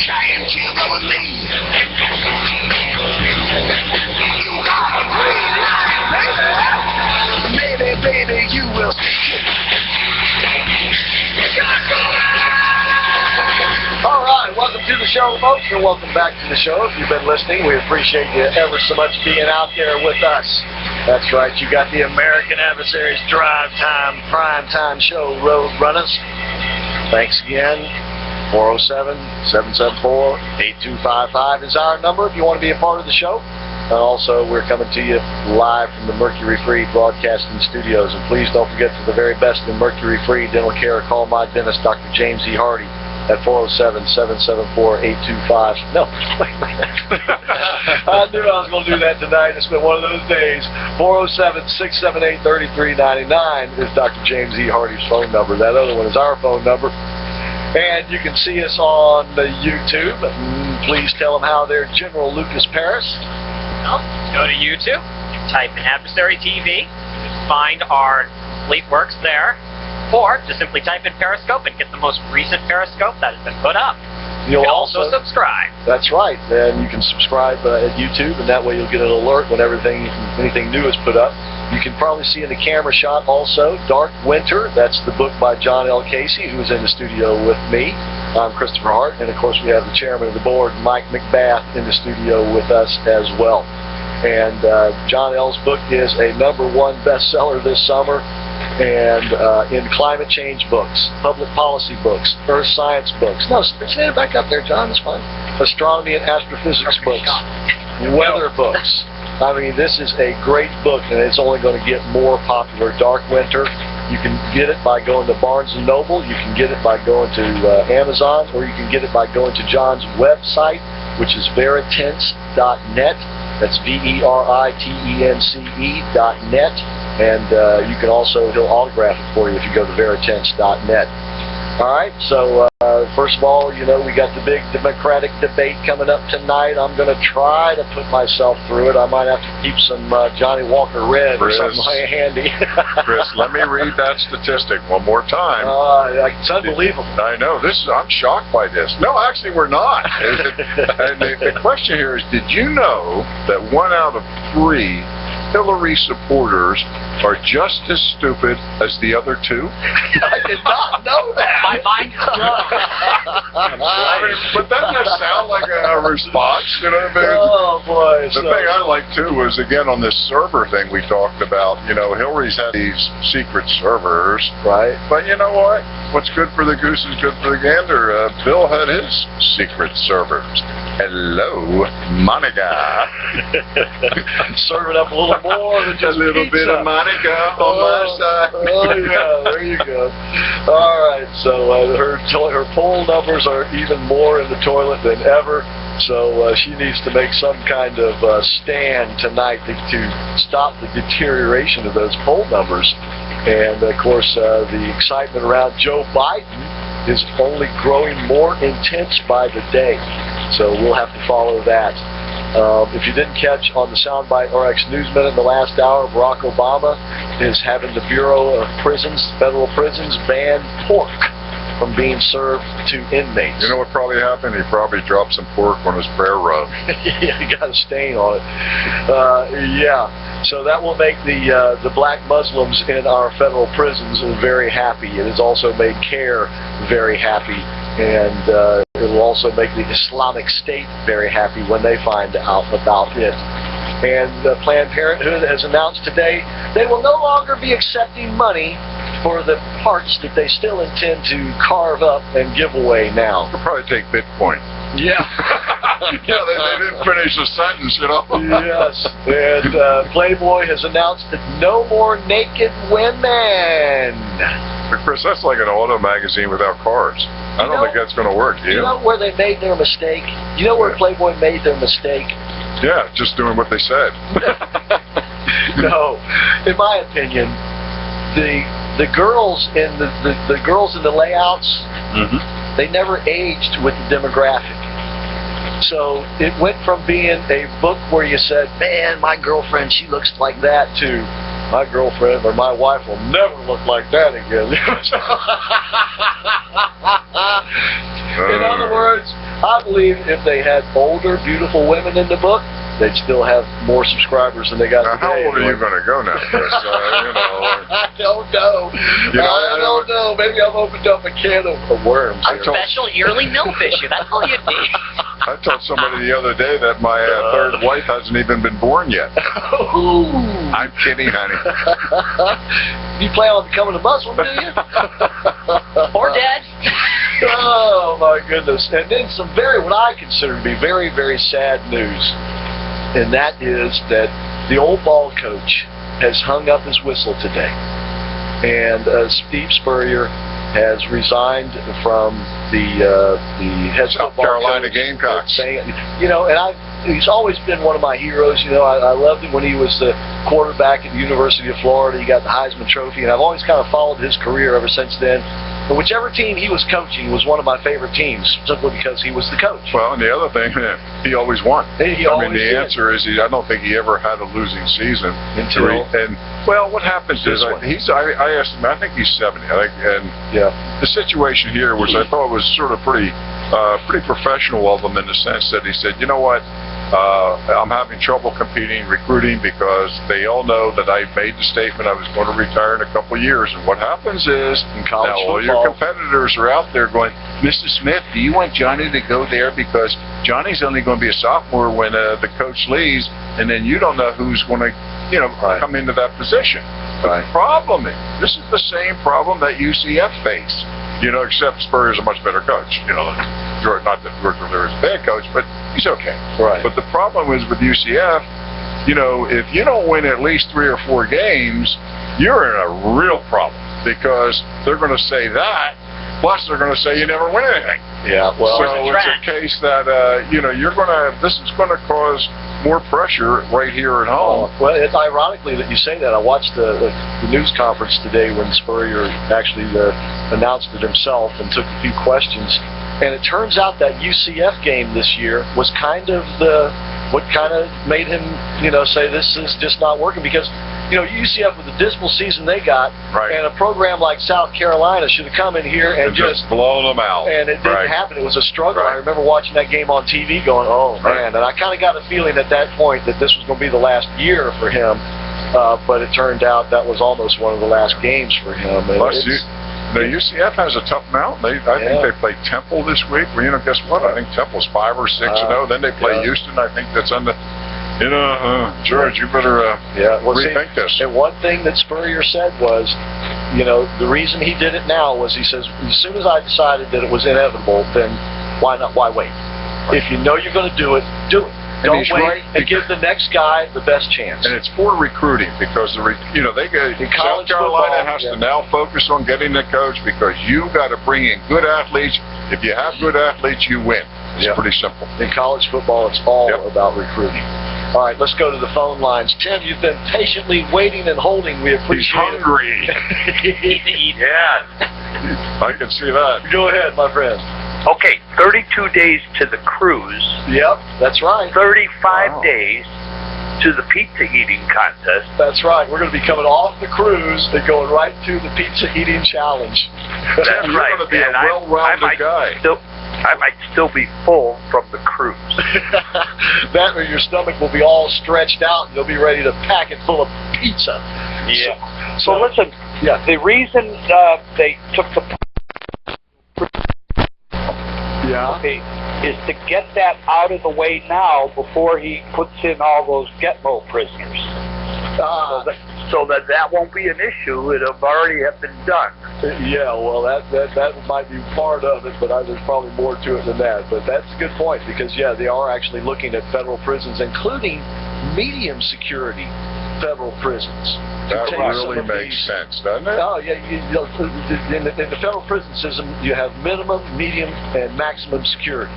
giant killer with me. You got a green light, baby. Maybe, baby, you will see it. All right, welcome to the show, folks, and welcome back to the show. If you've been listening, we appreciate you ever so much being out there with us. That's right, you got the American Adversaries Drive Time, Prime Time Show Road Runners. Thanks again. 407-774-8255 is our number if you want to be a part of the show. And also, we're coming to you live from the Mercury Free Broadcasting Studios. And please don't forget, for the very best in Mercury Free dental care, call my dentist, Dr. James E. Hardy, at 407-774-8255. No, wait a minute. I knew I was going to do that tonight. It's been one of those days. 407-678-3399 is Dr. James E. Hardy's phone number. That other one is our phone number. And you can see us on the YouTube. Please tell them how they're General Lucas Paris. Well, go to YouTube, type in Adversary TV, find our complete works there, or just simply type in Pariscope and get the most recent Pariscope that has been put up. You can also subscribe. That's right, and you can subscribe at YouTube, and that way you'll get an alert when anything new is put up. You can probably see in the camera shot also Dark Winter. That's the book by John L. Casey, who's in the studio with me. I'm Christopher Hart, and of course we have the chairman of the board, Mike McBath, in the studio with us as well. And John L.'s book is a #1 bestseller this summer, and in climate change books, public policy books, earth science books. No, stand it back up there, John, that's fine. Astronomy and astrophysics books, weather books. I mean, this is a great book, and it's only going to get more popular. Dark Winter, you can get it by going to Barnes & Noble, you can get it by going to Amazon, or you can get it by going to John's website, which is veritence.net. That's veritence.net. And you can also, he'll autograph it for you if you go to veritence.net. All right, so first of all, you know, we got the big Democratic debate coming up tonight. I'm going to try to put myself through it. I might have to keep some Johnny Walker Red or something handy. Chris, let me read that statistic one more time. It's unbelievable. I know. I'm shocked by this. No, actually, we're not. And the question here is, did you know that 1 out of 3 Hillary supporters are just as stupid as the other 2? I did not know that. My mind is blown. But doesn't that sound like a response? You know, oh boy! The thing I like too was, again, on this server thing we talked about. You know, Hillary's had these secret servers, right? But you know what? What's good for the goose is good for the gander. Bill had his secret servers. Hello, Monica. Serve it up a little more than just a little pizza. bit of Monica on my side. Oh yeah, there you go. All right, so her poll numbers are even more in the toilet than ever. So she needs to make some kind of stand tonight to stop the deterioration of those poll numbers. And of course, the excitement around Joe Biden is only growing more intense by the day. So we'll have to follow that. If you didn't catch on the Soundbite RX News Minute in the last hour, Barack Obama is having the Bureau of Prisons, federal prisons, ban pork from being served to inmates. You know what probably happened? He probably dropped some pork on his prayer rug. Yeah, he got a stain on it. Yeah, so that will make the black Muslims in our federal prisons very happy. It has also made CARE very happy, and it will also make the Islamic State very happy when they find out about it. And Planned Parenthood has announced today they will no longer be accepting money for the parts that they still intend to carve up and give away now. They'll probably take Bitcoin. Yeah. Yeah, they didn't finish the sentence, you know. Yes, and Playboy has announced that no more naked women. But Chris, that's like an auto magazine without cars. I don't think that's going to work, do you? You know where they made their mistake? You know where Playboy made their mistake? Yeah, just doing what they said. No, in my opinion, the girls in the girls in the layouts, they never aged with the demographic. So it went from being a book where you said, man, my girlfriend, she looks like that, to my girlfriend or my wife will never look like that again. In other words, I believe if they had older, beautiful women in the book, they'd still have more subscribers than they got Now, today. how old are you going to go now, Chris? I don't know. You know, I don't know. Maybe I've opened up a can of worms A here. special yearly milk issue. That's all you need. I told somebody the other day that my third wife hasn't even been born yet. I'm kidding, honey. You plan on becoming a Muslim, do you? Or dead. Oh, my goodness. And then some what I consider to be very, very sad news. And that is that the old ball coach has hung up his whistle today. And Steve Spurrier has resigned from the head South football Carolina coach. Gamecocks. Saying, you know, and he's always been one of my heroes. You know, I loved him when he was the quarterback at the University of Florida. He got the Heisman Trophy, and I've always kind of followed his career ever since then. But whichever team he was coaching was one of my favorite teams, simply because he was the coach. Well, and the other thing, he always won. He I always mean, the did. answer is I don't think he ever had a losing season. Well, what happens is I asked him. I think he's 70. And the situation here was I thought was sort of pretty professional of him in the sense that he said, you know what, I'm having trouble recruiting because they all know that I made the statement I was going to retire in a couple of years. And what happens is now all your competitors are out there going, Mr. Smith, do you want Johnny to go there because Johnny's only going to be a sophomore when the coach leaves, and then you don't know who's going to come into that position. But the problem is, this is the same problem that UCF faced. Except Spurrier's a much better coach. Not that George Rivera is a bad coach, but he's okay. Right. But the problem is with UCF, if you don't win at least 3 or 4 games, you're in a real problem because they're going to say that. Plus, they're going to say you never win anything. Yeah. Well, so it's a case that this is going to cause more pressure right here at home. Well, it's ironically that you say that. I watched the news conference today when Spurrier actually announced it himself and took a few questions. And it turns out that UCF game this year was kind of what kind of made him, say this is just not working because, UCF with the dismal season they got, and a program like South Carolina should have come in here and just blown them out. And it didn't happen. It was a struggle. I remember watching that game on TV going, oh, man. And I kind of got a feeling at that point that this was going to be the last year for him. But it turned out that was almost one of the last games for him. And plus, UCF has a tough mountain. I think they play Temple this week. Well, guess what? I think Temple's 5 or 6-0. Then they play Houston. I think that's on the. George, you better rethink this. And one thing that Spurrier said was, the reason he did it now was he says, as soon as I decided that it was inevitable, then why not? Why wait? If you know you're going to do it, do it. Don't wait and give the next guy the best chance. And it's for recruiting because South Carolina has to now focus on getting the coach because you got to bring in good athletes. If you have good athletes, you win. It's pretty simple. In college football, it's all about recruiting. All right, let's go to the phone lines. Tim, you've been patiently waiting and holding. We appreciate He's hungry. Yeah. I can see that. Go ahead, my friend. Okay, 32 days to the cruise. Yep, that's right. 35 days to the pizza eating contest. That's right. We're going to be coming off the cruise and going right to the pizza eating challenge. That's You're right. going to be a well-rounded guy. I might still be full from the cruise. That or your stomach will be all stretched out and you'll be ready to pack it full of pizza. Yeah. So listen, the reason they took the is to get that out of the way now before he puts in all those Getmo prisoners. So that won't be an issue. It'll already have been done. Yeah, well, that might be part of it, but there's probably more to it than that. But that's a good point because, they are actually looking at federal prisons, including medium security federal prisons. That really makes sense, doesn't it? Oh, yeah. In the federal prison system, you have minimum, medium, and maximum security.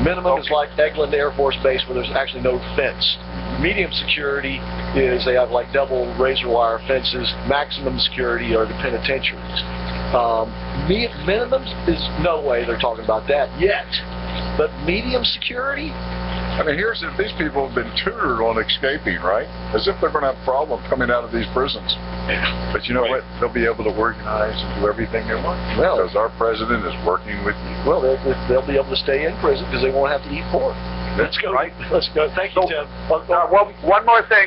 Minimum is like Eglin Air Force Base where there's actually no fence. Medium security is they have like double razor wire fences. Maximum security are the penitentiaries. Minimum is no way they're talking about that yet. But medium security, I mean, these people have been tutored on escaping, right? As if they're going to have problems coming out of these prisons. But you know what? They'll be able to organize and do everything they want. Well, because our president is working with you. Well, they'll be able to stay in prison because they won't have to eat pork. Let's go. Right. Let's go. Thank you, Tim. One more thing.